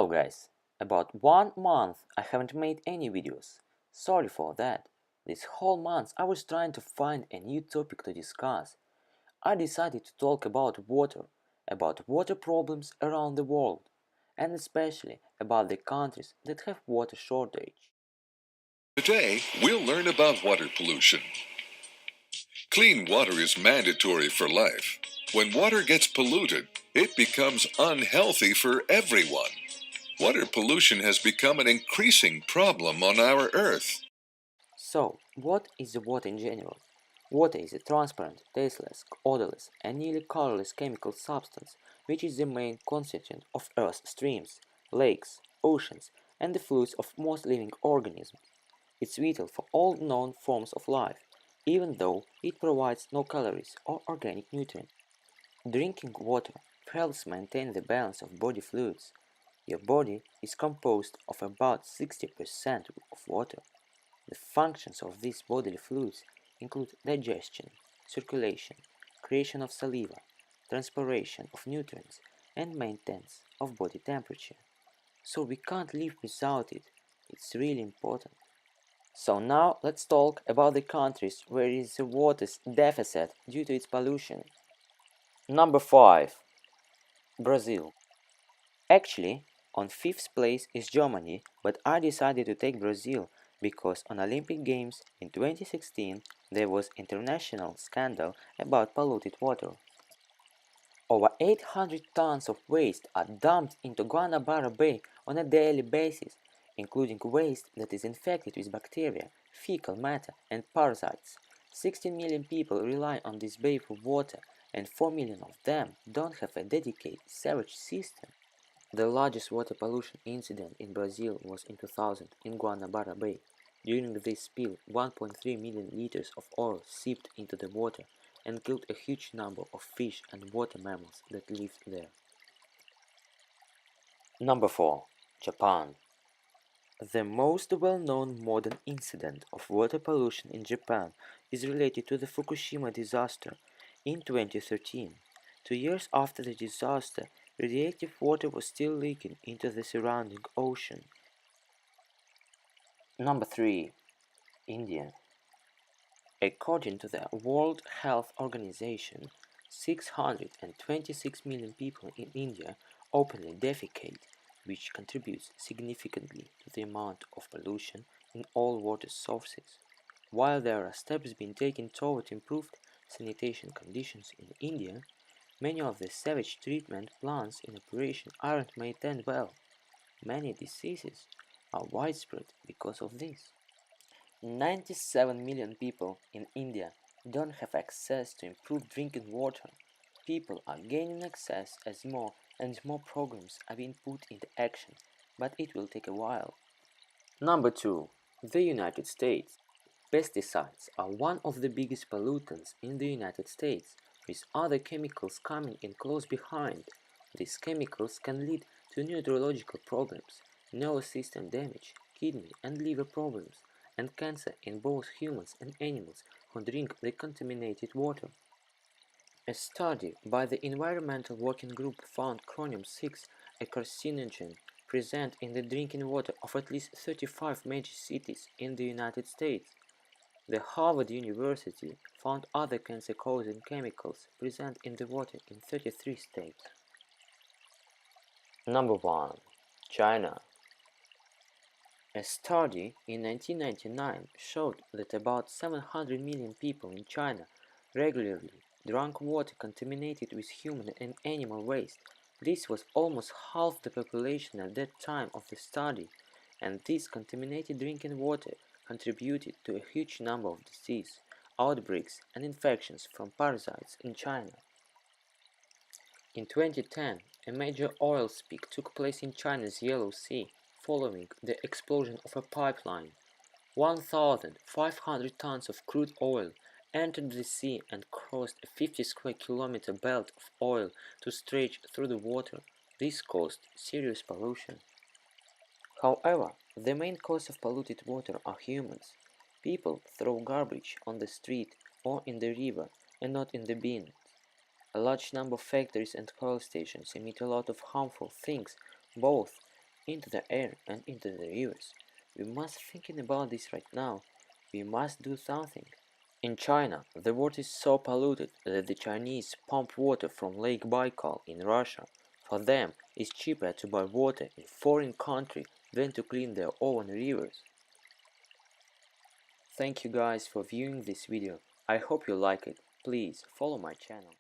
So guys, about 1 month I haven't made any videos. Sorry for that. This whole month I was trying to find a new topic to discuss. I decided to talk about water problems around the world, and especially about the countries that have water shortage. Today, we'll learn about water pollution. Clean water is mandatory for life. When water gets polluted, it becomes unhealthy for everyone. Water pollution has become an increasing problem on our Earth. So, what is the water in general? Water is a transparent, tasteless, odorless, and nearly colorless chemical substance which is the main constituent of Earth's streams, lakes, oceans, and the fluids of most living organisms. It's vital for all known forms of life, even though it provides no calories or organic nutrients. Drinking water helps maintain the balance of body fluids. Your body is composed of about 60% of water. The functions of these bodily fluids include digestion, circulation, creation of saliva, transpiration of nutrients, and maintenance of body temperature. So we can't live without it. It's really important. So now let's talk about the countries where is a water deficit due to its pollution. Number 5. Brazil. Actually, on 5th place is Germany, but I decided to take Brazil because on Olympic Games in 2016 there was international scandal about polluted water. Over 800 tons of waste are dumped into Guanabara Bay on a daily basis, including waste that is infected with bacteria, fecal matter, and parasites. 16 million people rely on this bay for water, and 4 million of them don't have a dedicated sewage system. The largest water pollution incident in Brazil was in 2000 in Guanabara Bay. During this spill, 1.3 million liters of oil seeped into the water and killed a huge number of fish and water mammals that lived there. Number 4. Japan. The most well-known modern incident of water pollution in Japan is related to the Fukushima disaster in 2013. 2 years after the disaster, radioactive water was still leaking into the surrounding ocean. Number 3. India. According to the World Health Organization, 626 million people in India openly defecate, which contributes significantly to the amount of pollution in all water sources. While there are steps being taken toward improved sanitation conditions in India, many of the sewage treatment plants in operation aren't maintained well. Many diseases are widespread because of this. 97 million people in India don't have access to improved drinking water. People are gaining access as more and more programs are being put into action, but it will take a while. Number 2. The United States. Pesticides are one of the biggest pollutants in the United States, with other chemicals coming in close behind. These chemicals can lead to neurological problems, nervous system damage, kidney and liver problems, and cancer in both humans and animals who drink the contaminated water. A study by the Environmental Working Group found chromium-6, a carcinogen, present in the drinking water of at least 35 major cities in the United States. The Harvard University found other cancer-causing chemicals present in the water in 33 states. Number 1. China. A study in 1999 showed that about 700 million people in China regularly drank water contaminated with human and animal waste. This was almost half the population at that time of the study, and this contaminated drinking water contributed to a huge number of disease outbreaks and infections from parasites in China. In 2010, a major oil spill took place in China's Yellow Sea following the explosion of a pipeline. 1,500 tons of crude oil entered the sea and crossed a 50 square kilometer belt of oil to stretch through the water. This caused serious pollution. However, the main cause of polluted water are humans. People throw garbage on the street or in the river and not in the bin. A large number of factories and oil stations emit a lot of harmful things, both into the air and into the rivers. We must thinking about this right now. We must do something. In China, the water is so polluted that the Chinese pump water from Lake Baikal in Russia. For them, it's cheaper to buy water in foreign country than to clean their own rivers. Thank you guys for viewing this video. I hope you like it. Please follow my channel.